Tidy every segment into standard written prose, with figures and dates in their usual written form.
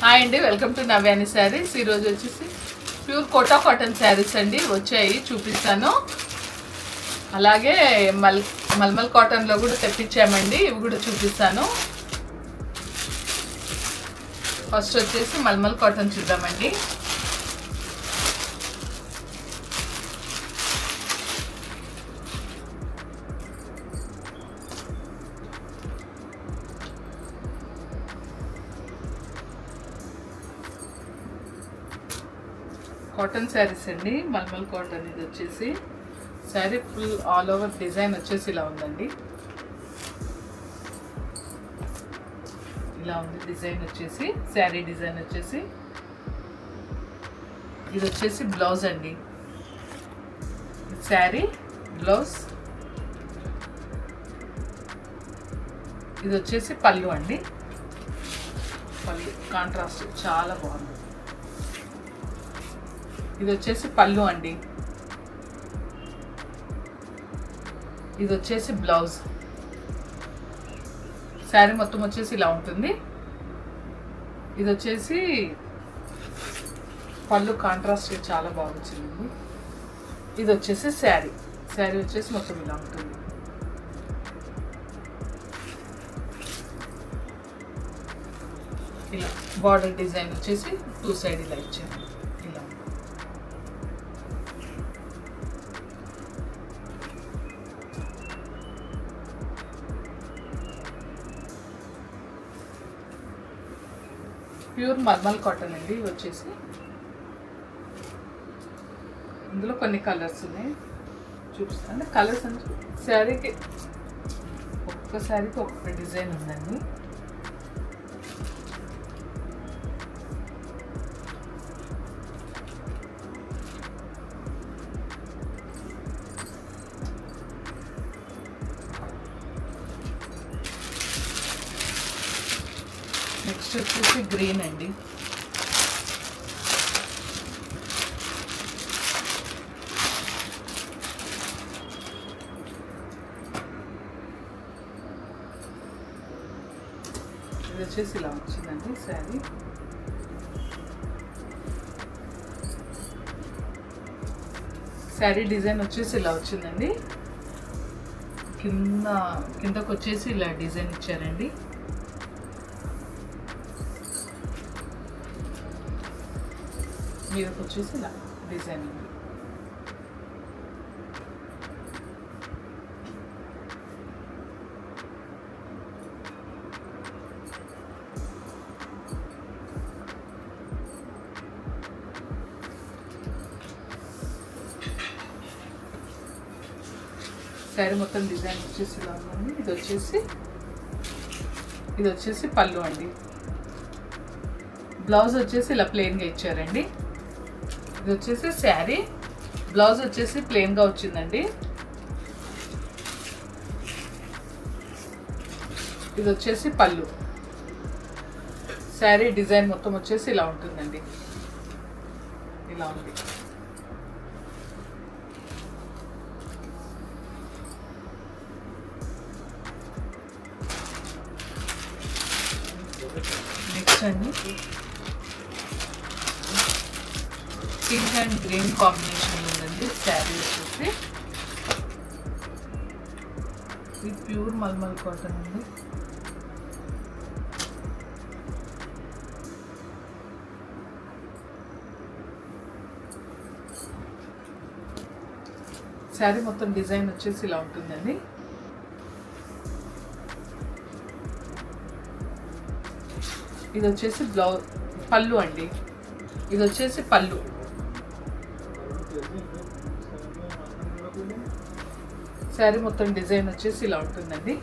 Hi అండి, welcome to నవ్యాని saris. ఈరోజు వచ్చేసి ప్యూర్ కోటా కాటన్ శారీస్ అండి వచ్చాయి, చూపిస్తాను. అలాగే మల్మల్ కాటన్లో కూడా తెప్పించామండి, ఇవి కూడా చూపిస్తాను. ఫస్ట్ వచ్చేసి మల్మల్ కాటన్ చూద్దామండి. కాటన్ శారీస్ అండి, మల్మల్ కాటన్. ఇది వచ్చేసి sari full all over design వచ్చేసి ఇలా ఉందండి. ఇలా ఉంది డిజైన్ వచ్చేసి, శారీ డిజైన్ వచ్చేసి. ఇది వచ్చేసి బ్లౌజ్ అండి, శారీ బ్లౌజ్. ఇది వచ్చేసి పళ్ళు అండి, పళ్ళు కాంట్రాస్ట్ చాలా బాగుంది. ఇది వచ్చేసి పళ్ళు అండి, ఇది వచ్చేసి బ్లౌజ్. శారీ మొత్తం వచ్చేసి ఇలా ఉంటుంది. ఇది వచ్చేసి పళ్ళు కాంట్రాస్ట్ చాలా బాగా వచ్చింది. ఇది వచ్చేసి శారీ, శారీ వచ్చేసి మొత్తం ఇలా ఉంటుంది. ఇలా బార్డర్ డిజైన్ వచ్చేసి టూ సైడ్ ఇలా ఇచ్చాను. ఇలా ప్యూర్ మల్మల్ కాటన్ అండి. ఇవి వచ్చేసి ఇందులో కొన్ని కలర్స్ ఉన్నాయి, చూపిస్తాను. కలర్స్ అంటే శారీకి ఒక్కొక్క శారీకి ఒక్కొక్క డిజైన్ ఉందండి. నెక్స్ట్ వచ్చేసి గ్రీన్ అండి. ఇది వచ్చేసి ఇలా వచ్చిందండి శారీ. శారీ డిజైన్ వచ్చేసి ఇలా వచ్చిందండి. కిందకు వచ్చేసి ఇలా డిజైన్ ఇచ్చారండి. మీదకి వచ్చేసి ఇలా డిజైన్ ఉంది. శారీ మొత్తం డిజైన్ వచ్చేసి ఇలా ఉందండి. ఇది వచ్చేసి పళ్ళు అండి. బ్లౌజ్ వచ్చేసి ఇలా ప్లెయిన్గా ఇచ్చారండి. ఇది వచ్చేసి శారీ, బ్లౌజ్ వచ్చేసి ప్లెయిన్గా వచ్చిందండి. ఇది వచ్చేసి పళ్ళు. శారీ డిజైన్ మొత్తం వచ్చేసి ఇలా ఉంటుందండి. ఇలా ఉంది. నెక్స్ట్ అండి పింక్ అండ్ గ్రీన్ కాంబినేషన్ ఉందండి. శారీ వచ్చేసి ఇది ప్యూర్ మల్మల్ కాటన్ అండి. శారీ మొత్తం డిజైన్ వచ్చేసి ఇలా ఉంటుందండి. ఇది వచ్చేసి పళ్ళు అండి. ఇది వచ్చేసి పళ్ళు. శారీ మొత్తం డిజైన్ వచ్చేసి ఇలా ఉంటుందండి.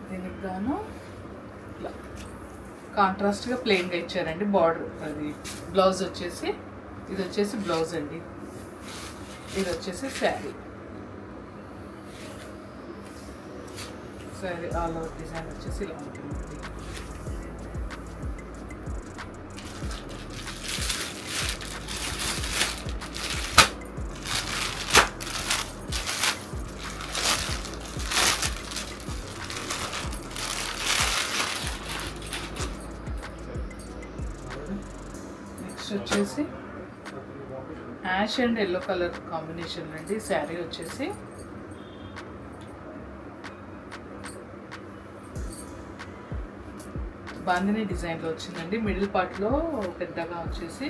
దీనికి గాను ఇలా కాంట్రాస్ట్గా ప్లెయిన్గా ఇచ్చారండి బార్డర్. అది బ్లౌజ్ వచ్చేసి, ఇది వచ్చేసి బ్లౌజ్ అండి. ఇది వచ్చేసి saree. Saree all over design వచ్చేసి ఇలా ఉంటుంది. నెక్స్ట్ వచ్చేసి ash and yellow colour combination అండి శారీ వచ్చేసి. బాందిని డిజైన్లో వచ్చిందండి. మిడిల్ పార్ట్లో పెద్దగా వచ్చేసి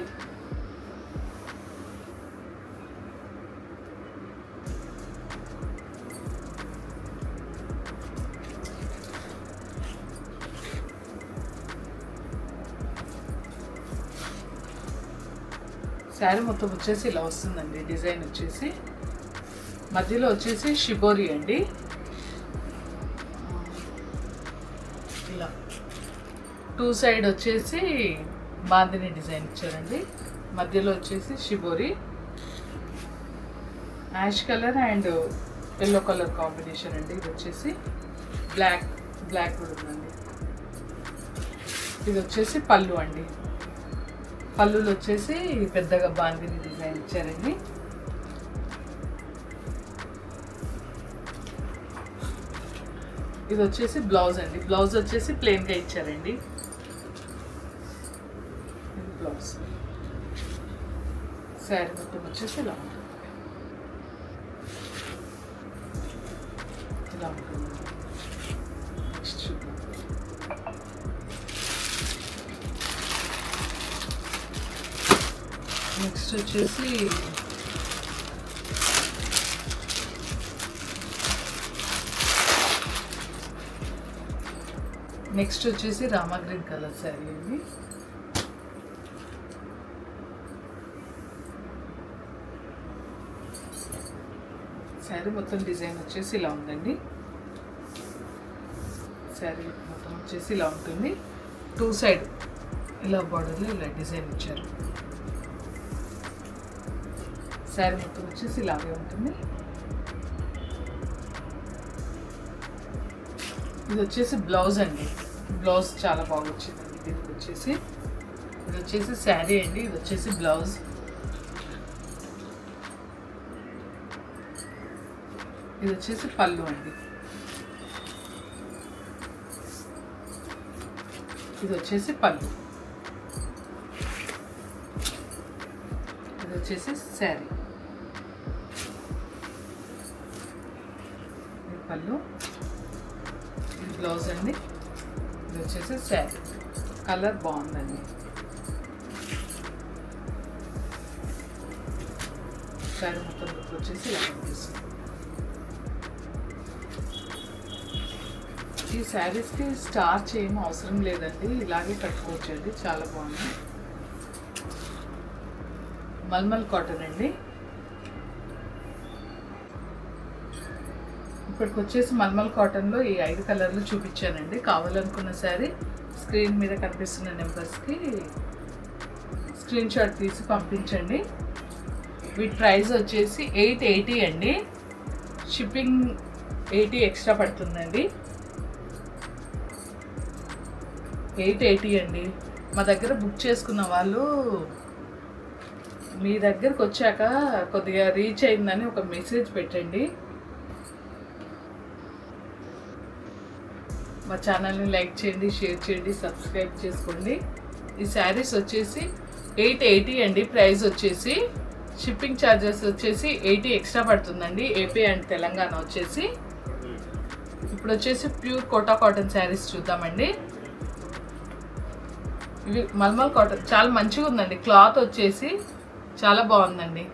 శారీ మొత్తం వచ్చేసి ఇలా వస్తుందండి. డిజైన్ వచ్చేసి మధ్యలో వచ్చేసి షిబోరి అండి. ఇలా 2 సైడ్ వచ్చేసి బాందిని డిజైన్ ఇచ్చారండి. మధ్యలో వచ్చేసి shibori, ash colour and yellow colour combination అండి. ఇది వచ్చేసి బ్లాక్ కూడా ఉందండి. ఇది వచ్చేసి పళ్ళు అండి. పళ్ళులో వచ్చేసి పెద్దగా బాందిని డిజైన్ ఇచ్చారండి. ఇది వచ్చేసి బ్లౌజ్ అండి. బ్లౌజ్ వచ్చేసి ప్లెయిన్గా ఇచ్చారండి. ఇది బ్లౌజ్. శారీ మొత్తం వచ్చేసి ఇలా ఉంటుంది. ఇలా ఉంటుంది. నెక్స్ట్ చూద్దాం. నెక్స్ట్ వచ్చేసి రామా గ్రీన్ కలర్ శారీ అండి. శారీ మొత్తం డిజైన్ వచ్చేసి ఇలా ఉందండి. శారీ మొత్తం వచ్చేసి ఇలా ఉంటుంది. 2 సైడ్ ఇలా బార్డర్లో ఇలా డిజైన్ ఇచ్చారు. శారీ మొత్తం వచ్చేసి ఇలాగే ఉంటుంది. ఇది వచ్చేసి బ్లౌజ్ అండి. బ్లౌజ్ చాలా బాగా వచ్చిందండి. దీనికి వచ్చేసి ఇది వచ్చేసి శారీ అండి. ఇది వచ్చేసి బ్లౌజ్. ఇది వచ్చేసి పళ్ళు అండి. ఇది వచ్చేసి పళ్ళు. ఇది వచ్చేసి శారీ. ఇది పళ్ళు, ఇది బ్లౌజ్ అండి. ఇది వచ్చేసి శారీ. కలర్ బాగుందండి. శారీ మొత్తం వచ్చేసి ఇలా కనిపిస్తుంది. ఈ శారీస్కి స్టార్చ్ ఏం అవసరం లేదండి. ఇలాగే కట్టుకోవచ్చండి. చాలా బాగుంది. మల్మల్ కాటన్ అండి. ఇప్పటికి వచ్చేసి మల్మల్ కాటన్లో ఈ 5 కలర్లు చూపించానండి. కావాలనుకున్న శారీ స్క్రీన్ మీద కనిపిస్తున్న నెంబర్స్కి స్క్రీన్ షాట్ తీసి పంపించండి. వీటి ప్రైస్ వచ్చేసి 880 అండి. షిప్పింగ్ 80 ఎక్స్ట్రా పడుతుందండి. 880 అండి. మా దగ్గర బుక్ చేసుకున్న వాళ్ళు మీ దగ్గరకు వచ్చాక కొద్దిగా రీచ్ అయిందని ఒక మెసేజ్ పెట్టండి. మా ఛానల్ని లైక్ చేయండి, షేర్ చేయండి, సబ్స్క్రైబ్ చేసుకోండి. ఈ శారీస్ వచ్చేసి 880 అండి. ప్రైస్ వచ్చేసి షిప్పింగ్ ఛార్జెస్ వచ్చేసి 80 ఎక్స్ట్రా పడుతుందండి. ఏపీ అండ్ తెలంగాణ వచ్చేసి. ఇప్పుడు వచ్చేసి ప్యూర్ కోటా కాటన్ శారీస్ చూద్దామండి. ఇవి మల్మల్ కాటన్ చాలా మంచిగా ఉందండి. క్లాత్ వచ్చేసి చాలా బాగుందండి.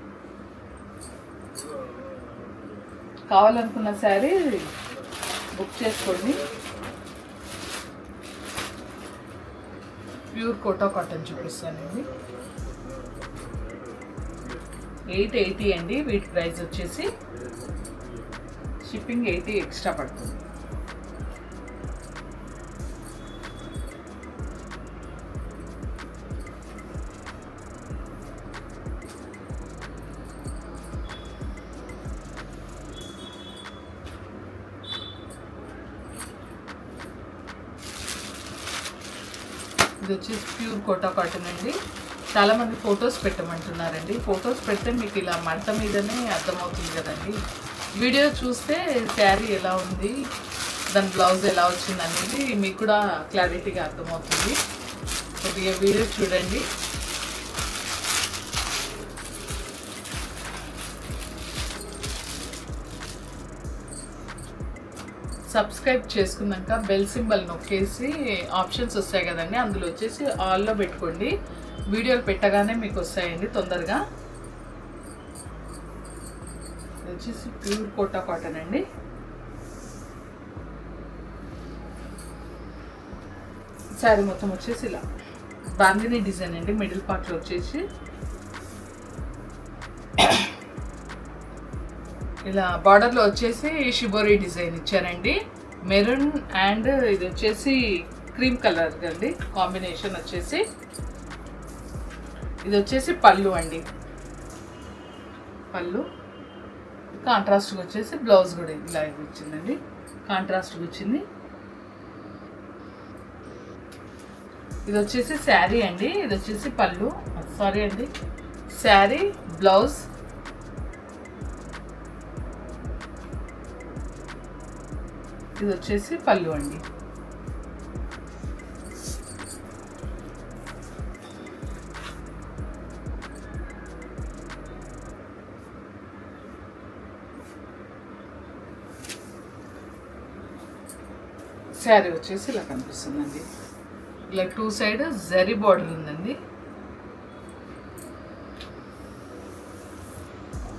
కావాలనుకున్న శారీ బుక్ చేసుకోండి. ప్యూర్ కోటా కాటన్ చూపిస్తానండి. 880 అండి. వీటి ప్రైస్ వచ్చేసి షిప్పింగ్ 80 ఎక్స్ట్రా పడుతుంది. ఇది వచ్చేసి ప్యూర్ కోటా కాటన్ అండి. చాలామంది ఫొటోస్ పెట్టమంటున్నారండి. ఫొటోస్ పెడితే మీకు ఇలా మడత మీదనే అర్థమవుతుంది కదండి. వీడియో చూస్తే శారీ ఎలా ఉంది, దాని బ్లౌజ్ ఎలా వచ్చింది అనేది మీకు కూడా క్లారిటీగా అర్థమవుతుంది. కొద్దిగా వీడియో చూడండి. సబ్స్క్రైబ్ చేసుకున్నాక బెల్ సింబల్ నొక్కేసి ఆప్షన్స్ వస్తాయి కదండి, అందులో వచ్చేసి ఆల్లో పెట్టుకోండి. వీడియోలు పెట్టగానే మీకు వస్తాయండి తొందరగా. ఇది వచ్చేసి ప్యూర్ కోటా కాటన్ అండి. శారీ మొత్తం వచ్చేసి ఇలా బాందిని డిజైన్ అండి. మిడిల్ పార్ట్లో వచ్చేసి ఇలా బార్డర్లో వచ్చేసి షిబోరి డిజైన్ ఇచ్చారండి. మెరూన్ అండ్ ఇది వచ్చేసి క్రీమ్ కలర్ అండి కాంబినేషన్ వచ్చేసి. ఇది వచ్చేసి పళ్ళు అండి. పళ్ళు కాంట్రాస్ట్గా వచ్చేసి బ్లౌజ్ కూడా ఇలా వచ్చిందండి, కాంట్రాస్ట్గా వచ్చింది. ఇది వచ్చేసి శారీ అండి. ఇది వచ్చేసి పళ్ళు, సారీ అండి, శారీ బ్లౌజ్. ఇది వచ్చేసి పళ్ళు అండి. శారీ వచ్చేసి ఇలా కనిపిస్తుందండి. ఇలా 2 సైడ్ జరీ బార్డర్ ఉందండి.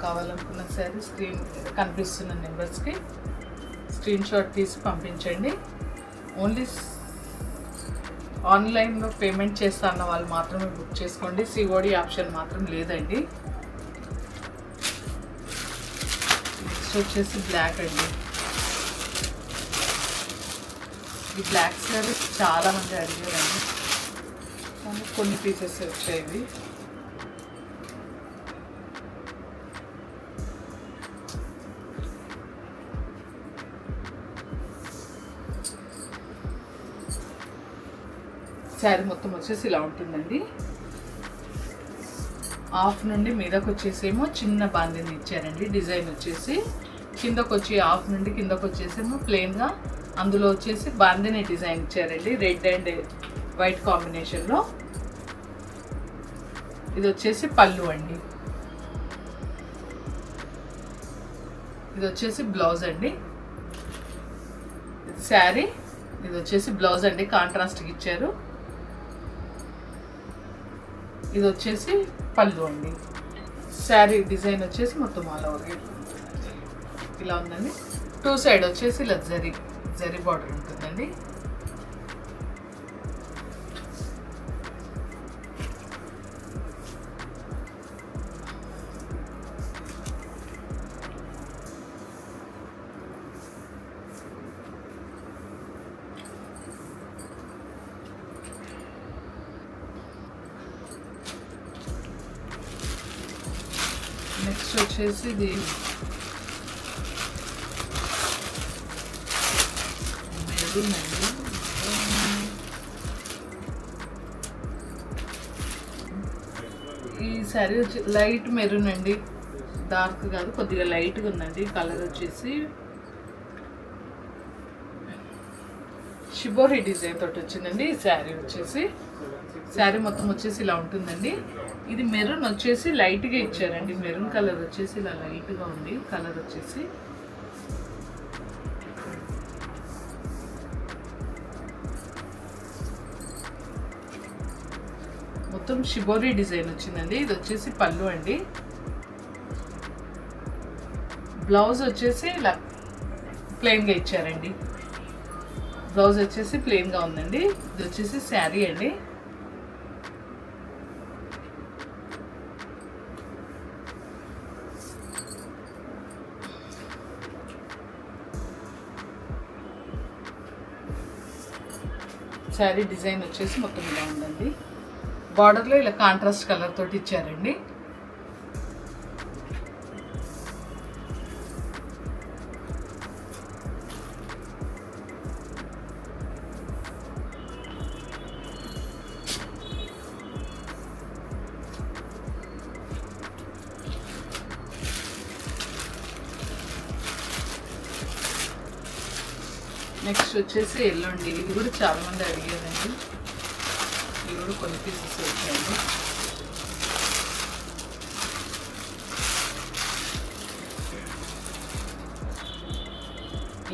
కావాలనుకున్న శారీ స్క్రీన్ కనిపిస్తున్న నెంబర్స్కి స్క్రీన్ షాట్ తీసి పంపించండి. ఓన్లీ ఆన్లైన్లో పేమెంట్ చేస్తా అన్న వాళ్ళు మాత్రమే బుక్ చేసుకోండి. సిఓడి ఆప్షన్ మాత్రం లేదండి. నెక్స్ట్ వచ్చేసి బ్లాక్ అండి. ఈ బ్లాక్ శారీ చాలామంది అడిగారండి, కానీ కొన్ని పీసెస్ వచ్చాయి. శారీ మొత్తం వచ్చేసి ఇలా ఉంటుందండి. హాఫ్ నుండి మీదకి వచ్చేసేమో చిన్న బాందిని ఇచ్చారండి. డిజైన్ వచ్చేసి కిందకు వచ్చి హాఫ్ నుండి కిందకు వచ్చేసేమో ప్లెయిన్గా, అందులో వచ్చేసి బాందిని డిజైన్ ఇచ్చారండి రెడ్ అండ్ వైట్ కాంబినేషన్లో. ఇది వచ్చేసి పళ్ళు అండి. ఇది వచ్చేసి బ్లౌజ్ అండి. శారీ ఇది వచ్చేసి బ్లౌజ్ అండి, కాంట్రాస్ట్కి ఇచ్చారు. ఇది వచ్చేసి పళ్ళు అండి. శారీ డిజైన్ వచ్చేసి మొత్తం ఆల్ ఓవర్ ఇలా ఉందండి. 2 సైడ్ వచ్చేసి ఇలా జరీ బార్డర్ ఉంటుందండి. నెక్స్ట్ వచ్చేసి ఇది ఈ శారీ వచ్చి లైట్ మెరూన్ అండి, డార్క్ కాదు, కొద్దిగా లైట్గా ఉందండి. కలర్ వచ్చేసి షిబోరి డిజైన్ తోటి వచ్చిందండి. ఈ శారీ వచ్చేసి శారీ మొత్తం వచ్చేసి ఇలా ఉంటుందండి. ఇది మెరూన్ వచ్చేసి లైట్గా ఇచ్చారండి. మెరూన్ కలర్ వచ్చేసి ఇలా లైట్గా ఉంది. కలర్ వచ్చేసి మొత్తం షిబోరి డిజైన్ వచ్చిందండి. ఇది వచ్చేసి పళ్ళు అండి. బ్లౌజ్ వచ్చేసి ఇలా ప్లెయిన్గా ఇచ్చారండి. బ్లౌజ్ వచ్చేసి ప్లెయిన్గా ఉందండి. ఇది వచ్చేసి శారీ అండి. శారీ డిజైన్ వచ్చేసి మొత్తం ఇలా ఉందండి. బార్డర్లో ఇలా కాంట్రాస్ట్ కలర్ తోటి ఇచ్చారండి. నెక్స్ట్ వచ్చేసి ఎల్లో అండి. ఇది కూడా చాలా మంది అడిగారండి. ఇది కూడా కొన్ని పీసెస్ వచ్చాయండి.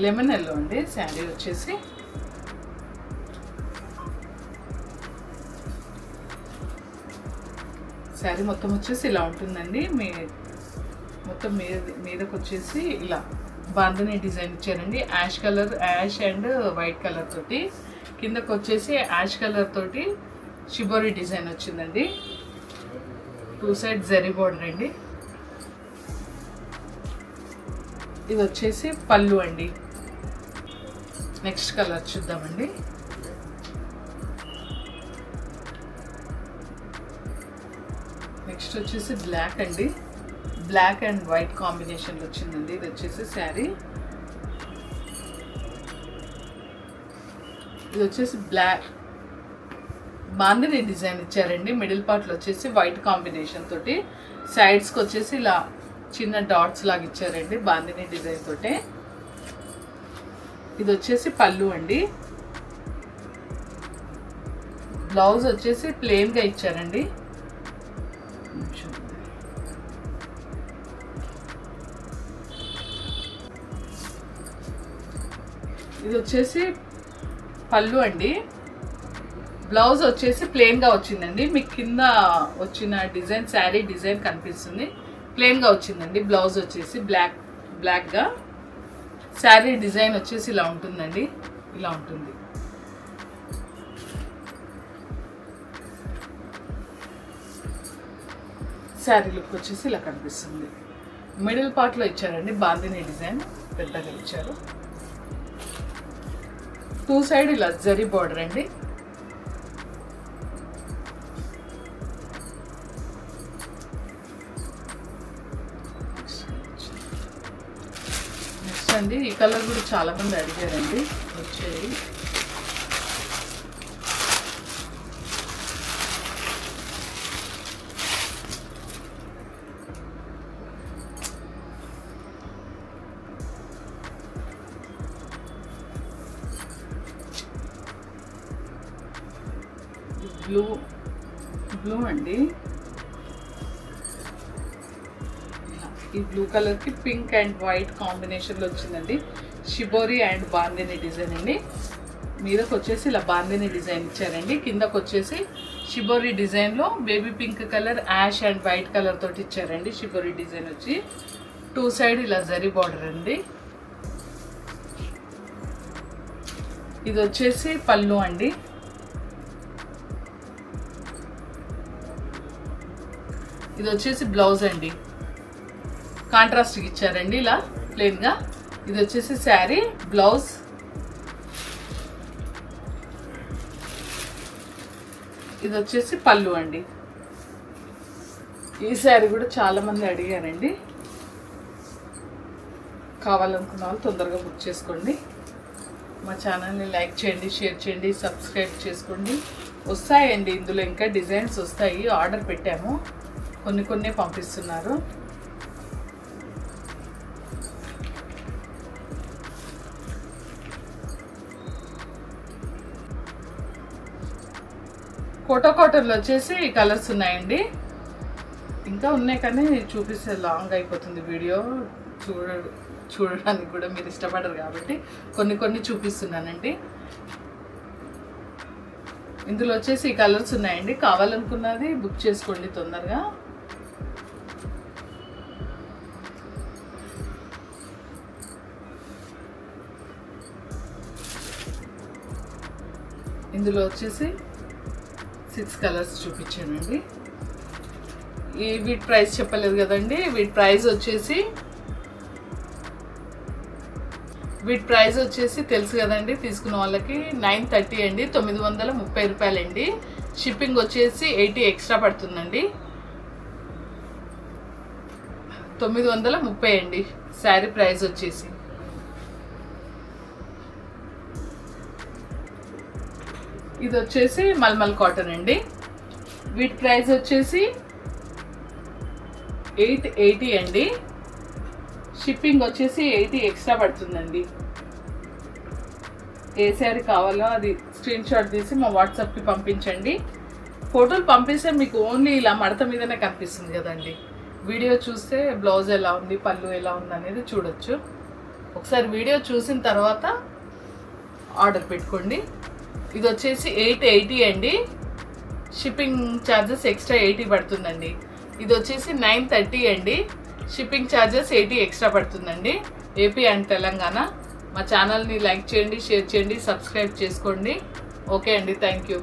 లెమన్ ఎల్లో అండి శారీ వచ్చేసి. శారీ మొత్తం వచ్చేసి ఇలా ఉంటుందండి. మొత్తం మీదకి వచ్చేసి ఇలా బాంధనీ డిజైన్ ఇచ్చారండి. యాష్ అండ్ వైట్ కలర్ తోటి, కిందకు వచ్చేసి యాష్ కలర్ తోటి షిబోరి డిజైన్ వచ్చిందండి. 2 సైడ్ జరీ బోర్డర్ అండి. ఇది వచ్చేసి పళ్ళు అండి. నెక్స్ట్ కలర్ చూద్దామండి. నెక్స్ట్ వచ్చేసి బ్లాక్ అండి. బ్లాక్ అండ్ వైట్ కాంబినేషన్లో వచ్చిందండి. ఇది వచ్చేసి శారీ. ఇది వచ్చేసి బ్లాక్ బాందిని డిజైన్ ఇచ్చారండి. మిడిల్ పార్ట్లో వచ్చేసి వైట్ కాంబినేషన్ తోటి, సైడ్స్కి వచ్చేసి ఇలా చిన్న డాట్స్ లాగా ఇచ్చారండి బాందిని డిజైన్ తోటి. ఇది వచ్చేసి పళ్ళు అండి. బ్లౌజ్ వచ్చేసి ప్లెయిన్గా ఇచ్చారండి. ఇది వచ్చేసి పళ్ళు అండి. బ్లౌజ్ వచ్చేసి ప్లెయిన్గా వచ్చిందండి. మీకు కింద వచ్చిన డిజైన్ శారీ డిజైన్ కనిపిస్తుంది, ప్లెయిన్గా వచ్చిందండి. బ్లౌజ్ వచ్చేసి బ్లాక్గా, శారీ డిజైన్ వచ్చేసి ఇలా ఉంటుందండి. ఇలా ఉంటుంది. శారీ లుక్ వచ్చేసి ఇలా కనిపిస్తుంది. మిడిల్ పార్ట్లో ఇచ్చారండి బాందిని డిజైన్, పెద్దగా ఇచ్చారు. 2 సైడ్ ఇలా జరీ బోర్డర్ అండి. నెక్స్ట్ అండి ఈ కలర్ కూడా చాలా మంది అడిగారండి. వచ్చేది బ్లూ అండి. ఈ బ్లూ కలర్కి పింక్ అండ్ వైట్ కాంబినేషన్లో వచ్చిందండి. షిబోరి అండ్ బాందిని డిజైన్ అండి. మీదకి వచ్చేసి ఇలా బాందిని డిజైన్ ఇచ్చారండి. కిందకు వచ్చేసి షిబోరి డిజైన్లో baby pink colour, ash and white colour తోటి ఇచ్చారండి. షిబోరి డిజైన్ వచ్చి 2 సైడ్ ఇలా జరీ బార్డర్ అండి. ఇది వచ్చేసి పళ్ళు అండి. ఇది వచ్చేసి బ్లౌజ్ అండి. కాంట్రాస్ట్కి ఇచ్చారండి ఇలా ప్లెయిన్గా. ఇది వచ్చేసి శారీ, బ్లౌజ్. ఇది వచ్చేసి పళ్ళు అండి. ఈ శారీ కూడా చాలామంది అడిగారండి. కావాలనుకున్న వాళ్ళు తొందరగా బుక్ చేసుకోండి. మా ఛానల్ని లైక్ చేయండి, షేర్ చేయండి, సబ్స్క్రైబ్ చేసుకోండి. వస్తాయండి ఇందులో ఇంకా డిజైన్స్ వస్తాయి. ఆర్డర్ పెట్టాము, కొన్ని పంపిస్తున్నారు. కోటా కాటన్లో వచ్చేసి కలర్స్ ఉన్నాయండి. ఇంకా ఉన్నాయి కానీ చూపిస్తే లాంగ్ అయిపోతుంది వీడియో. చూడడానికి కూడా మీరు ఇష్టపడరు కాబట్టి కొన్ని చూపిస్తున్నానండి. ఇందులో వచ్చేసి ఈ కలర్స్ ఉన్నాయండి. కావాలనుకున్నది బుక్ చేసుకోండి తొందరగా. ఇందులో వచ్చేసి 6 కలర్స్ చూపించానండి. వీటి ప్రైస్ చెప్పలేదు కదండి. వీటి ప్రైస్ వచ్చేసి తెలుసు కదండి. తీసుకున్న వాళ్ళకి 930 అండి, 930 రూపాయలండి. షిప్పింగ్ వచ్చేసి 80 ఎక్స్ట్రా పడుతుందండి. 930 అండి శారీ ప్రైస్ వచ్చేసి. ఇది వచ్చేసి మల్మల్ కాటన్ అండి. వీటి ప్రైస్ వచ్చేసి 880 అండి. షిప్పింగ్ వచ్చేసి 80 ఎక్స్ట్రా పడుతుందండి. ఏ శారీ కావాలో అది స్క్రీన్ షాట్ తీసి మా వాట్సాప్కి పంపించండి. ఫోటోలు పంపిస్తే మీకు ఓన్లీ ఇలా మడత మీదనే కనిపిస్తుంది కదండి. వీడియో చూస్తే బ్లౌజ్ ఎలా ఉంది, పళ్ళు ఎలా ఉంది అనేది చూడొచ్చు. ఒకసారి వీడియో చూసిన తర్వాత ఆర్డర్ పెట్టుకోండి. ఇది వచ్చేసి 880 అండి. షిప్పింగ్ ఛార్జెస్ ఎక్స్ట్రా 80 పడుతుందండి. ఇది వచ్చేసి 930 అండి. షిప్పింగ్ ఛార్జెస్ 80 ఎక్స్ట్రా పడుతుందండి. AP and Telangana. మా ఛానల్ని లైక్ చేయండి, షేర్ చేయండి, సబ్స్క్రైబ్ చేసుకోండి. ఓకే అండి, థ్యాంక్ యూ.